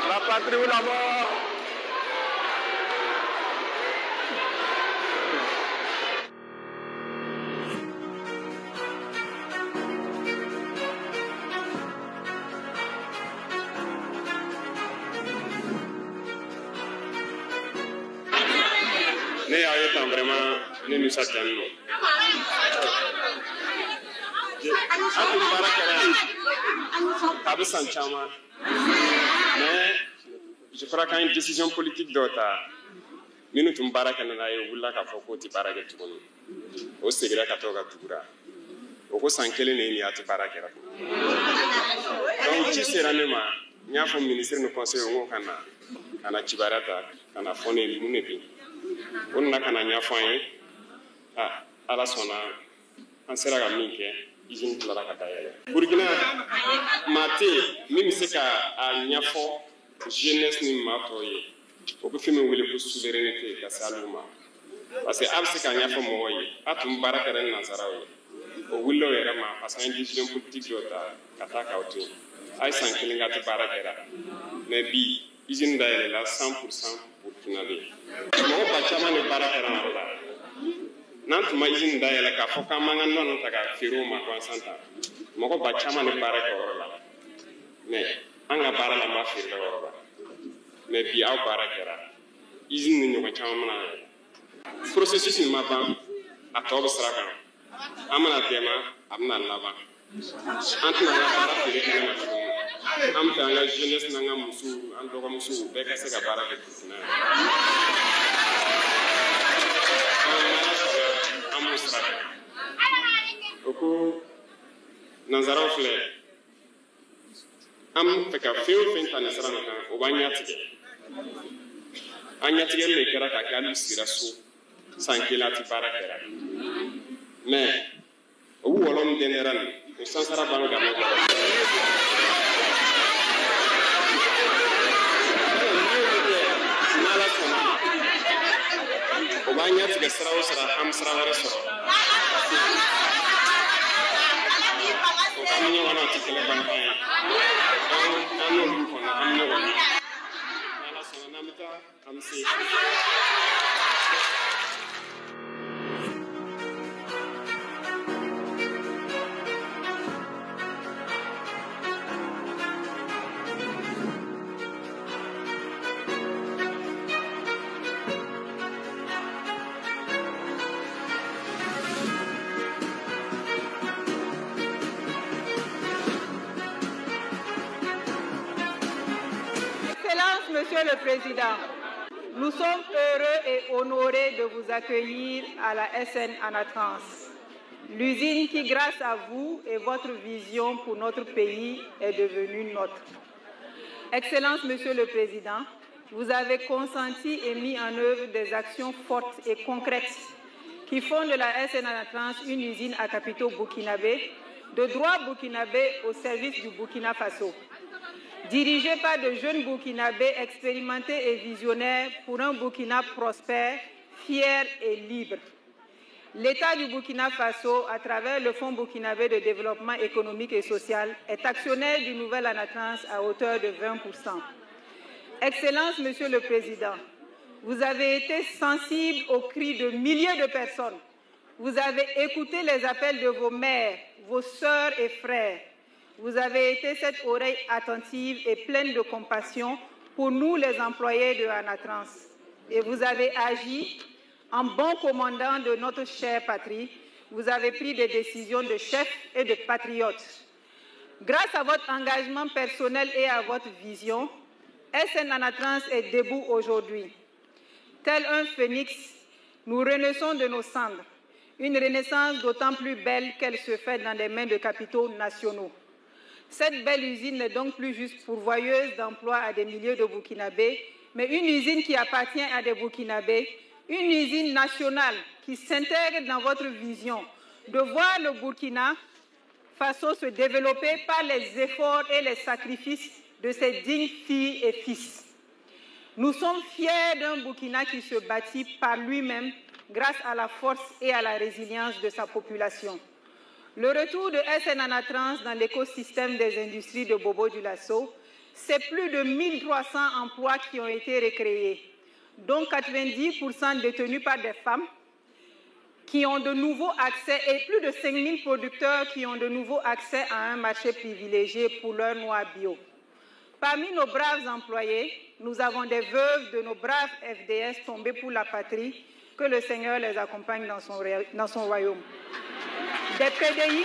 La patrie ou la mort. Ne y'a ye tan vraiment ne nisɔndiyalen don. A tun baara kɛra a bɛ san caman mais je crois qu'an ye décision politique dɔ ta minnu tun baara kɛ n'a ye wulila k'a fɔ k'o tɛ baara kɛ tuguni o segira ka to ka tugura o ko san kelen de ye nin ye a tɛ baara kɛra donc ci sera ne ma n y'a fɔ ministre ni conseiller n ko ka na kibaruya ta ka na fɔ ne ye mun de bɛ yen o nana ka na ɲɛfɔ an ye ala sɔnna an sera ka min kɛ usine tilara ka dayɛlɛ Burkina maa tɛ yen min bɛ se ka a ɲɛfɔ jeunesse ni maa tɔw ye o bɛ fɛn min wele ko souveraineté ka se olu ma parce que a bɛ se k'a ɲɛfɔ mɔgɔw ye a tun baara kɛra ni nansaraw ye o wulila o yɛrɛ ma parce que an ye décision politique dɔ ta ka taa k'aw to yen a ye san kelen k'a tɛ baara kɛra mais bi usine dayɛlɛla 100% burkinabé mɔgɔ ba caman de baara kɛra an la n'an tun ma usine dayɛlɛ k'a fɔ k'an m'an ka nɔnɔ ta k'a feere o ma gansan ta mɔgɔ ba caman de baara kɛ o yɔrɔ la mais an ka baara la ma feere o yɔrɔ la mais bi aw baara kɛra usine ni ɲɔgɔn caman mana yɛlɛ processus nin ma ban a tɔ bɛ sira kan an mana dɛmɛ a bɛna laban an tɛna an ka baara feere kɛnɛ ma tuguni an bɛ fɛ an ka jeunesse n'an ka musow an dɔgɔmusow bɛɛ ka se ka baara kɛ Burkina yan an b'o sira kan o ko nanzaraw filɛ an bɛ fɛ ka fɛn o fɛn ta nin sira nin kan o b'an ɲɛtigɛ an ɲɛtigɛli de kɛra k'a kɛ hali sigira so san kelen a tɛ baara kɛra mais o wɔlɔ min dɛnɛra nin o sansara b'an kan n'ala sɔnna o b'an ɲɛtigɛ sira o sira an bɛ sira wɛrɛ sɔrɔ o ka ni ɲɔgɔn na tɛ kɛlɛ bankan ye an n'olu kɔnɔ an bɛ ɲɔgɔn ye n'ala sɔnna n'an bɛ taa an bɛ se. Monsieur le Président, nous sommes heureux et honorés de vous accueillir à la SN Anatrans, l'usine qui, grâce à vous et votre vision pour notre pays, est devenue nôtre. Excellence, Monsieur le Président, vous avez consenti et mis en œuvre des actions fortes et concrètes qui font de la SN Anatrans une usine à capitaux burkinabé, de droit burkinabé au service du Burkina Faso. Dirigé par de jeunes Burkinabés expérimentés et visionnaires pour un Burkina prospère, fier et libre. L'État du Burkina Faso, à travers le Fonds burkinabé de développement économique et social, est actionnaire du nouvel Anatrans à hauteur de 20%. Excellence, Monsieur le Président, vous avez été sensible aux cris de milliers de personnes. Vous avez écouté les appels de vos mères, vos sœurs et frères. Vous avez été cette oreille attentive et pleine de compassion pour nous, les employés de Anatrans. Et vous avez agi en bon commandant de notre chère patrie. Vous avez pris des décisions de chef et de patriote. Grâce à votre engagement personnel et à votre vision, SN Anatrans est debout aujourd'hui. Tel un phénix, nous renaissons de nos cendres. Une renaissance d'autant plus belle qu'elle se fait dans les mains de capitaux nationaux. Cette belle usine n'est donc plus juste pourvoyeuse d'emplois à des milliers de Burkinabés, mais une usine qui appartient à des Burkinabés, une usine nationale qui s'intègre dans votre vision de voir le Burkina Faso se développer par les efforts et les sacrifices de ses dignes filles et fils. Nous sommes fiers d'un Burkina qui se bâtit par lui-même grâce à la force et à la résilience de sa population. Le retour de SN Anatrans dans l'écosystème des industries de Bobo-Dioulasso, c'est plus de 1300 emplois qui ont été recréés, dont 90% détenus par des femmes, qui ont de nouveaux accès, et plus de 5000 producteurs qui ont de nouveaux accès à un marché privilégié pour leurs noix bio. Parmi nos braves employés, nous avons des veuves de nos braves FDS tombés pour la patrie, que le Seigneur les accompagne dans son royaume. Des PDI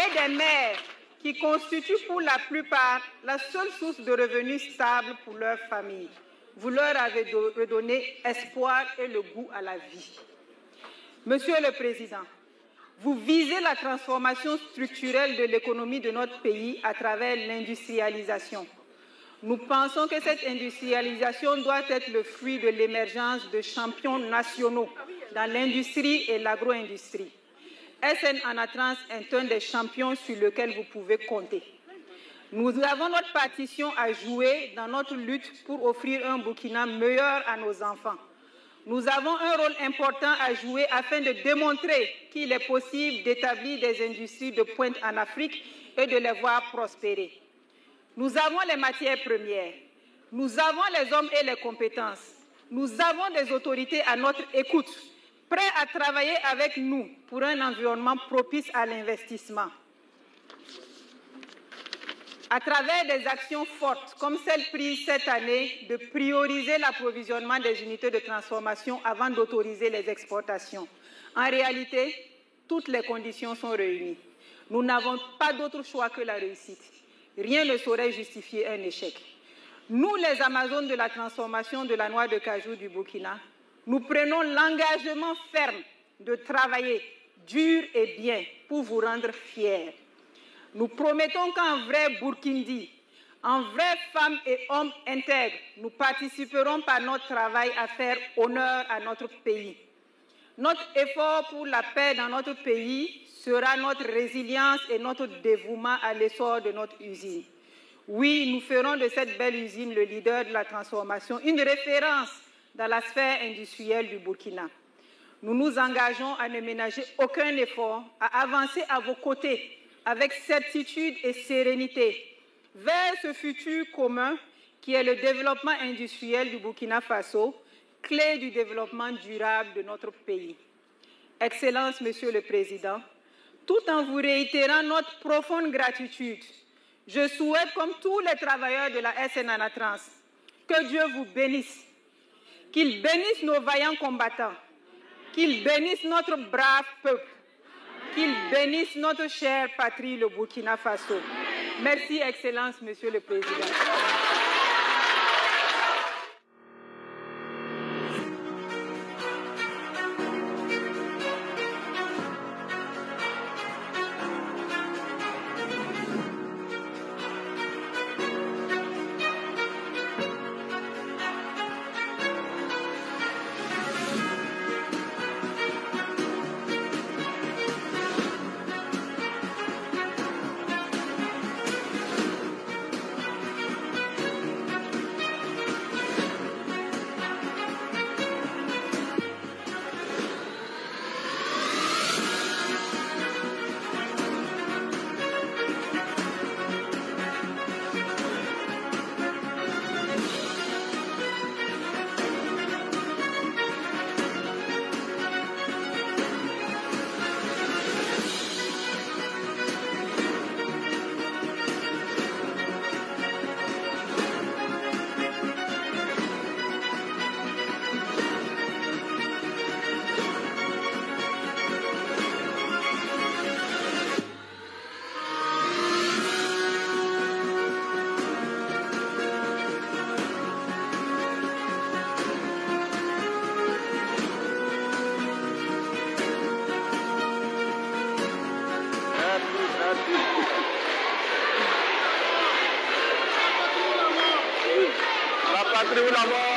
et des mères qui constituent pour la plupart la seule source de revenus stables pour leur famille. Vous leur avez redonné espoir et le goût à la vie. Monsieur le Président, vous visez la transformation structurelle de l'économie de notre pays à travers l'industrialisation. Nous pensons que cette industrialisation doit être le fruit de l'émergence de champions nationaux dans l'industrie et l'agro-industrie. SN Anatrans est un des champions sur lequel vous pouvez compter. Nous avons notre partition à jouer dans notre lutte pour offrir un Burkina meilleur à nos enfants. Nous avons un rôle important à jouer afin de démontrer qu'il est possible d'établir des industries de pointe en Afrique et de les voir prospérer. Nous avons les matières premières, nous avons les hommes et les compétences, nous avons des autorités à notre écoute, prêts à travailler avec nous pour un environnement propice à l'investissement. À travers des actions fortes, comme celle prise cette année, de prioriser l'approvisionnement des unités de transformation avant d'autoriser les exportations. En réalité, toutes les conditions sont réunies. Nous n'avons pas d'autre choix que la réussite. Rien ne saurait justifier un échec. Nous, les Amazones de la transformation de la noix de cajou du Burkina, nous prenons l'engagement ferme de travailler dur et bien pour vous rendre fiers. Nous promettons qu'en vrai Burkindi, en vrai femmes et hommes intègres, nous participerons par notre travail à faire honneur à notre pays. Notre effort pour la paix dans notre pays sera notre résilience et notre dévouement à l'essor de notre usine. Oui, nous ferons de cette belle usine le leader de la transformation, une référence dans la sphère industrielle du Burkina. Nous nous engageons à ne ménager aucun effort, à avancer à vos côtés avec certitude et sérénité vers ce futur commun qui est le développement industriel du Burkina Faso, clé du développement durable de notre pays. Excellences, Monsieur le Président, tout en vous réitérant notre profonde gratitude, je souhaite, comme tous les travailleurs de la SN Anatrans, que Dieu vous bénisse, qu'il bénisse nos vaillants combattants, qu'il bénisse notre brave peuple, qu'il bénisse notre chère patrie, le Burkina Faso. Merci, Excellence, Monsieur le Président. La patrie ou la mort.